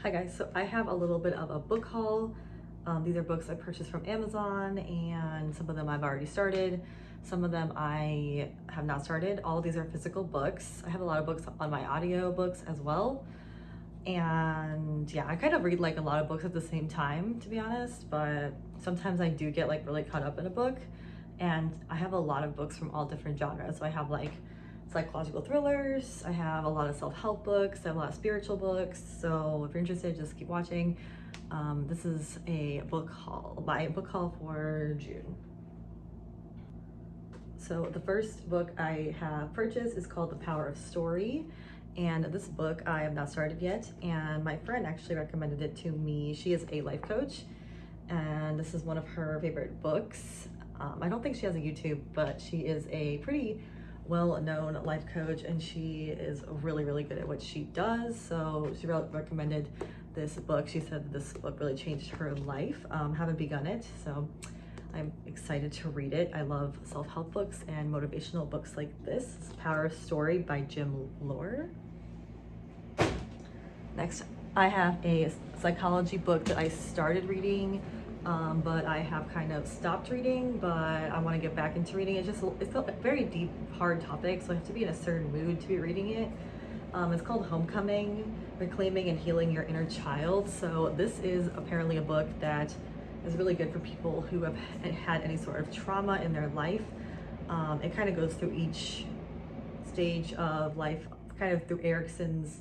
Hi guys, so I have a little bit of a book haul. These are books I purchased from Amazon, and some of them I've already started. Some of them I have not started. All of these are physical books. I have a lot of books on my audio books as well. And yeah, I kind of read like a lot of books at the same time, to be honest, but sometimes I do get like really caught up in a book. And I have a lot of books from all different genres. So I have like psychological thrillers, I have a lot of self-help books, I have a lot of spiritual books. So if you're interested, just keep watching. This is a book haul, my book haul for June. So the first book I have purchased is called The Power of Story. And this book I have not started yet, and my friend actually recommended it to me. She is a life coach, and this is one of her favorite books. I don't think she has a YouTube, but she is a pretty well-known life coach, and she is really, really good at what she does. So she recommended this book. She said this book really changed her life. Haven't begun it, so I'm excited to read it. I love self-help books and motivational books like this. Power of Story by Jim Lohr. Next, I have a psychology book that I started reading, but I have kind of stopped reading, but I want to get back into reading. It's a very deep, hard topic, so I have to be in a certain mood to be reading it. It's called Homecoming: Reclaiming and Healing Your Inner Child. So this is apparently a book that is really good for people who have had any sort of trauma in their life. It kind of goes through each stage of life, kind of through Erickson's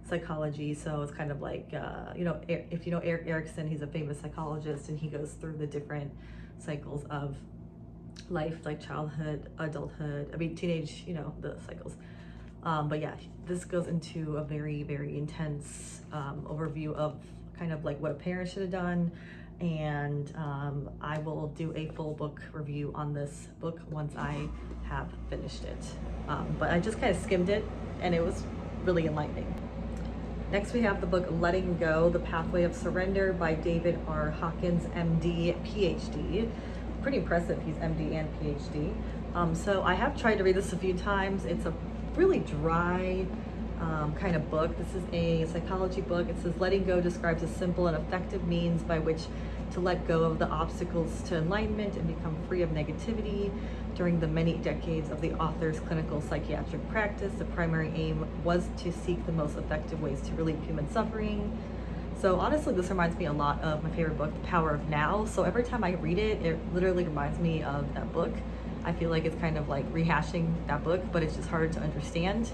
psychology. So it's kind of like, if you know Erik Erikson, he's a famous psychologist, and he goes through the different cycles of life, like childhood, adulthood, teenage, the cycles. But yeah, this goes into a very, very intense overview of kind of like what a parent should have done. And I will do a full book review on this book once I have finished it. But I just kind of skimmed it, and it was really enlightening. Next, we have the book Letting Go: The Pathway of Surrender by David R. Hawkins, MD, PhD. Pretty impressive, he's MD and PhD. So I have tried to read this a few times. It's a really dry kind of book. This is a psychology book. It says, letting go describes a simple and effective means by which to let go of the obstacles to enlightenment and become free of negativity. During the many decades of the author's clinical psychiatric practice, the primary aim was to seek the most effective ways to relieve human suffering. So honestly, this reminds me a lot of my favorite book, The Power of Now. So every time I read it, it literally reminds me of that book. I feel like it's kind of like rehashing that book, but it's just harder to understand.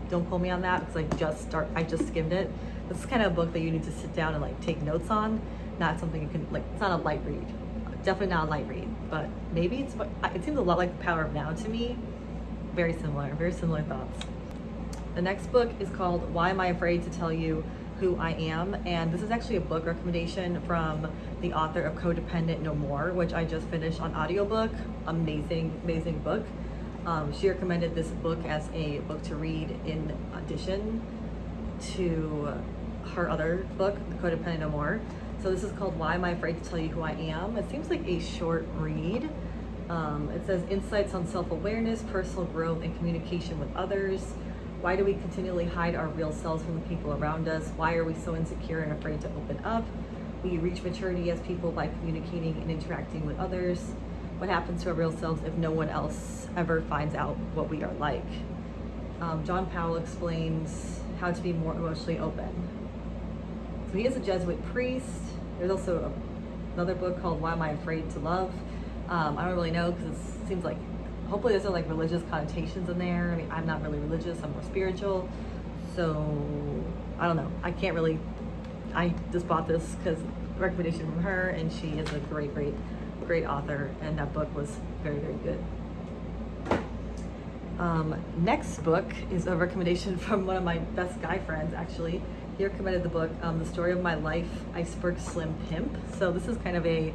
Don't quote me on that, because I just skimmed it. This is kind of a book that you need to sit down and like take notes on, not something you can it's not a light read. Definitely not a light read, but maybe it seems a lot like The Power of Now to me. Very similar thoughts. The next book is called Why Am I Afraid to Tell You Who I Am? And this is actually a book recommendation from the author of Codependent No More, which I just finished on audiobook. Amazing book. She recommended this book as a book to read in addition to her other book, Codependent No More. So this is called Why Am I Afraid to Tell You Who I Am? It seems like a short read. It says insights on self-awareness, personal growth, and communication with others. Why do we continually hide our real selves from the people around us? Why are we so insecure and afraid to open up? We reach maturity as people by communicating and interacting with others. What happens to our real selves if no one else ever finds out what we are like? John Powell explains how to be more emotionally open. So he is a Jesuit priest. There's also another book called Why Am I Afraid to Love? I don't really know, because it seems like, hopefully there's no like religious connotations in there. I'm not really religious, I'm more spiritual. So I don't know, I just bought this because recommendation from her, and she is a great author, and that book was very good. Next book is a recommendation from one of my best guy friends, actually. He recommended the book, The Story of My Life, Iceberg Slim Pimp. So this is kind of I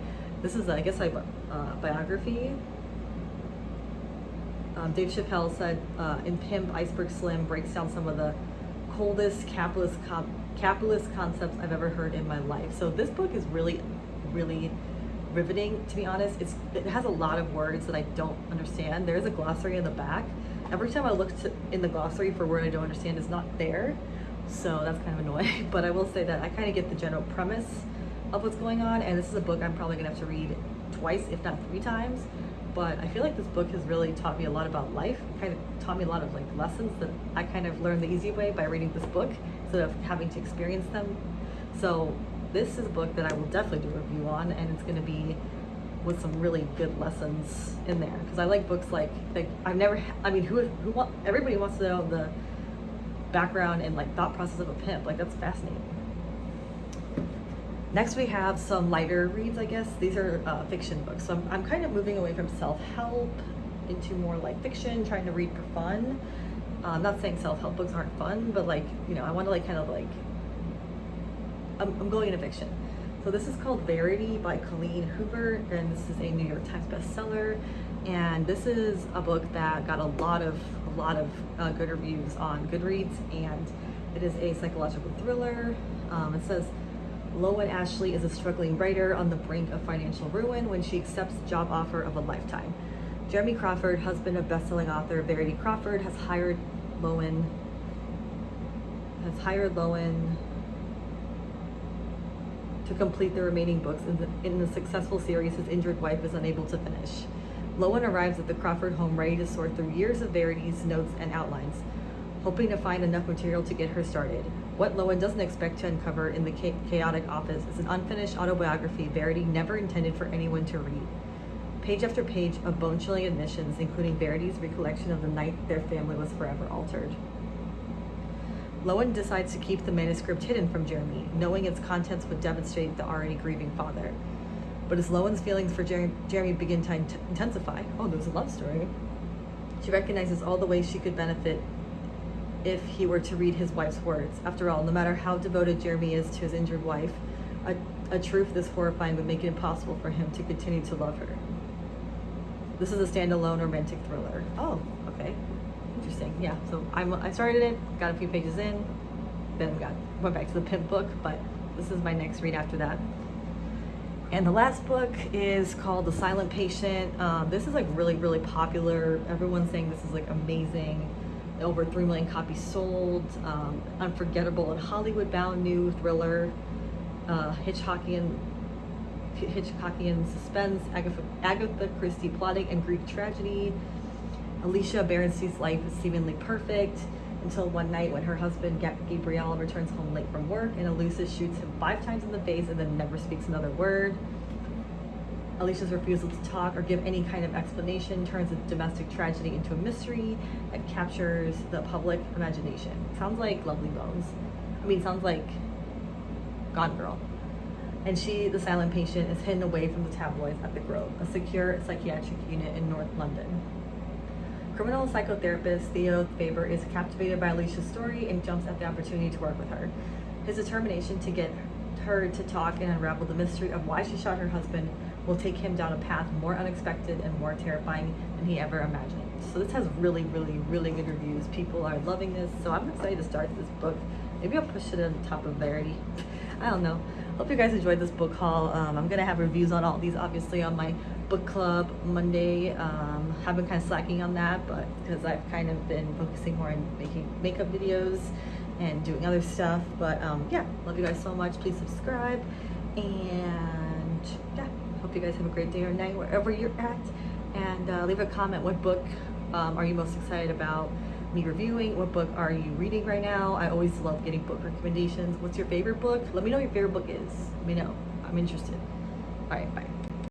guess a biography. Dave Chappelle said, in Pimp, Iceberg Slim breaks down some of the coldest capitalist concepts I've ever heard in my life. So this book is really riveting, to be honest. It has a lot of words that I don't understand. There is a glossary in the back. Every time I look in the glossary for a word I don't understand, it's not there. So that's kind of annoying. But I will say that I kind of get the general premise of what's going on, and this is a book I'm probably gonna have to read twice, if not 3 times. But I feel like this book has really taught me a lot about life. It kind of taught me a lot of like lessons that I kind of learned the easy way by reading this book instead of having to experience them. So this is a book that I will definitely do a review on, and it's going to be with some really good lessons in there, because I like books like I've never, I mean, everybody wants to know the background and like thought process of a pimp. Like, that's fascinating. Next we have some lighter reads, I guess. These are fiction books. So I'm kind of moving away from self-help into more like fiction, trying to read for fun. I'm not saying self-help books aren't fun, but like, you know, I want to like kind of like, I'm going into fiction. So this is called Verity by Colleen Hoover, and this is a New York Times bestseller. And this is a book that got a lot of good reviews on Goodreads, and it is a psychological thriller. It says, Lowen Ashley is a struggling writer on the brink of financial ruin when she accepts the job offer of a lifetime. Jeremy Crawford, husband of best-selling author Verity Crawford, has hired Lowen to complete the remaining books in the successful series his injured wife is unable to finish. Lowen arrives at the Crawford home ready to sort through years of Verity's notes and outlines, hoping to find enough material to get her started. What Lowen doesn't expect to uncover in the chaotic office is an unfinished autobiography Verity never intended for anyone to read. Page after page of bone-chilling admissions, including Verity's recollection of the night their family was forever altered. Lowen decides to keep the manuscript hidden from Jeremy, knowing its contents would devastate the already grieving father. But as Lowen's feelings for Jeremy begin to intensify, oh, there's a love story, she recognizes all the ways she could benefit if he were to read his wife's words. After all, no matter how devoted Jeremy is to his injured wife, a truth this horrifying would make it impossible for him to continue to love her. This is a standalone romantic thriller. Oh, okay. Interesting. Yeah, so I started it, got a few pages in, then went back to the pimp book, but this is my next read after that. And the last book is called The Silent Patient. This is like really popular. Everyone's saying this is like amazing. Over 3 million copies sold. Unforgettable and Hollywood-bound new thriller. Hitchcockian suspense. Agatha Christie plotting and Greek tragedy. Alicia Berenstein's life is seemingly perfect until one night when her husband Gabriel returns home late from work, and Alicia shoots him 5 times in the face and then never speaks another word. Alicia's refusal to talk or give any kind of explanation turns a domestic tragedy into a mystery that captures the public imagination. Sounds like Lovely Bones. I mean, sounds like Gone Girl. And she, the silent patient, is hidden away from the tabloids at the Grove, a secure psychiatric unit in North London. Criminal psychotherapist Theo Faber is captivated by Alicia's story and jumps at the opportunity to work with her. His determination to get her to talk and unravel the mystery of why she shot her husband will take him down a path more unexpected and more terrifying than he ever imagined. So this has really good reviews. People are loving this, so I'm excited to start this book. Maybe I'll push it on top of Verity. I don't know. Hope you guys enjoyed this book haul. I'm gonna have reviews on all these obviously on my book club Monday. Have been kind of slacking on that, but because I've kind of been focusing more on making makeup videos and doing other stuff. But yeah, love you guys so much. Please subscribe, and yeah, hope you guys have a great day or night wherever you're at. And leave a comment. What book are you most excited about me reviewing? What book are you reading right now? I always love getting book recommendations. What's your favorite book? Let me know what your favorite book is. Let me know. I'm interested. All right, bye.